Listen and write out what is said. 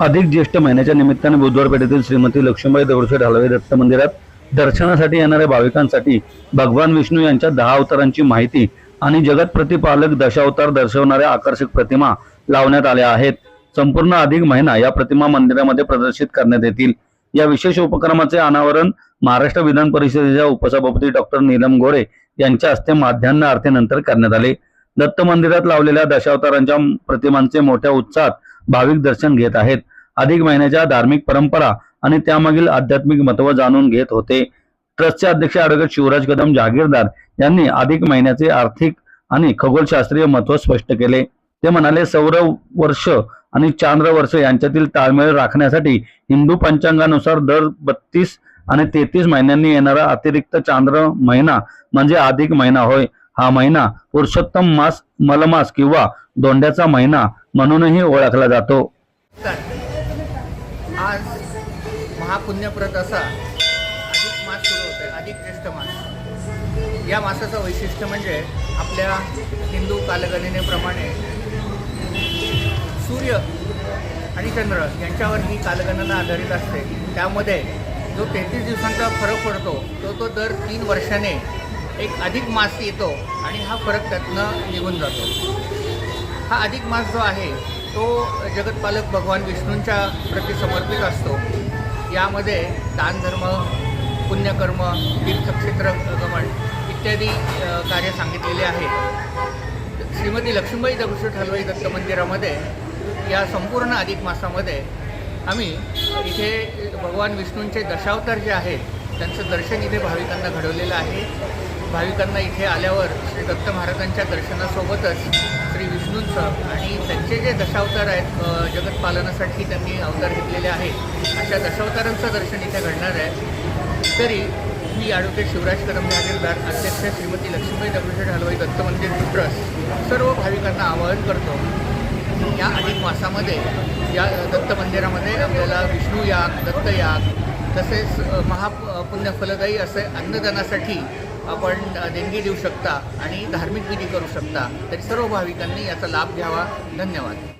अधिक ज्येष्ठ महिन्याच्या निमित्ताने बुधवार पेठेतील श्रीमती लक्ष्मीबाई दगडूशेठ हलवाई दत्त मंदिरात दर्शनासाठी येणाऱ्या भाविकांसाठी भगवान विष्णू यांच्या 10 अवतारांची माहिती आणि जगत प्रतिपालक दशावतार दर्शवणाऱ्या आकर्षक प्रतिमा लावण्यात आल्या आहेत। संपूर्ण अधिक महिना या प्रतिमा मंदिरामध्ये प्रदर्शित करण्यात येतील। या विशेष उपक्रमाचे अनावरण महाराष्ट्र विधान परिषदेच्या उपसभापती डॉक्टर नीलम गोरे यांच्या हस्ते माध्यान्ह आरतीनंतर करण्यात आले। दत्त मंदिरात लावलेल्या दशावतारांच्या प्रतिमांचे मोठ्या उत्साहात भाविक दर्शन घेत आहेत। अधिक महिन्याच्या धार्मिक परंपरा आणि त्यामागील आध्यात्मिक महत्त्व जाणून घेत होते। ट्रस्टचे अध्यक्ष ॲडव्होकेट शिवराज कदम जहागीरदार यांनी अधिक महिन्याचे आर्थिक आणि खगोलशास्त्रीय महत्त्व स्पष्ट केले। ते म्हणाले, सौर वर्ष आणि चांद्र वर्ष यांच्यातील ताळमेळ राखण्यासाठी हिंदू पंचांगानुसार दर 32 आणि 33 महिन्यांनी येणारा अतिरिक्त चांद्र महिना म्हणजे अधिक महिना होय। हा महिना पुरुषोत्तम मास, मलमास किंवा दोंड्याचा महिना म्हणूनही ओळखला जातो। आज महापुण्यप्रद असा अधिक मास सुरू होतो आहे, अधिक ज्येष्ठ मास। या मासाचं वैशिष्ट्य म्हणजे आपल्या हिंदू कालगणनेप्रमाणे सूर्य आणि चंद्र यांच्यावर ही कालगणना आधारित असते। त्यामध्ये जो 33 दिवसांचा फरक पडतो तो दर 3 वर्षाने एक अधिक मास येतो आणि हा फरक त्यातनं निघून जातो। हा अधिक मास जो आहे तो जगतपालक भगवान विष्णूंच्या प्रती समर्पित असतो। यामध्ये दान धर्म, पुण्यकर्म, तीर्थक्षेत्र गमन इत्यादी कार्य सांगितलेले आहेत। श्रीमती लक्ष्मीबाई दगडूशेठ हलवाई दत्त मंदिरामध्ये या संपूर्ण अधिक मासामध्ये आम्ही इथे भगवान विष्णूंचे दशावतार जे आहेत त्यांचं दर्शन इथे भाविकांना घडवलेलं आहे। भाविकांना इथे आल्यावर श्री दत्त महाराजांच्या दर्शनासोबतच श्री विष्णूंचं आणि त्यांचे जे दशावतार आहेत जगतपालनासाठी त्यांनी अवतार घेतलेले आहेत अशा दशावतारांचं दर्शन इथे घडणार आहे। तरी मी ॲडव्होकेट शिवराज कदम जहागीरदार, अध्यक्ष श्रीमती लक्ष्मीबाई दगडूशेठ हलवाई दत्त मंदिर ट्रस्ट सर्व भाविकांना आवाहन करतो, या अधिक मासामध्ये या दत्त मंदिरामध्ये आपल्याला विष्णू याग, दत्त याग तसेच महापुण्यफलदायी असे अन्नदानासाठी आपण देणगी देऊ शकता आणि धार्मिक विधी करू शकता। तरी सर्व भाविकांनी याचा लाभ घ्यावा। धन्यवाद।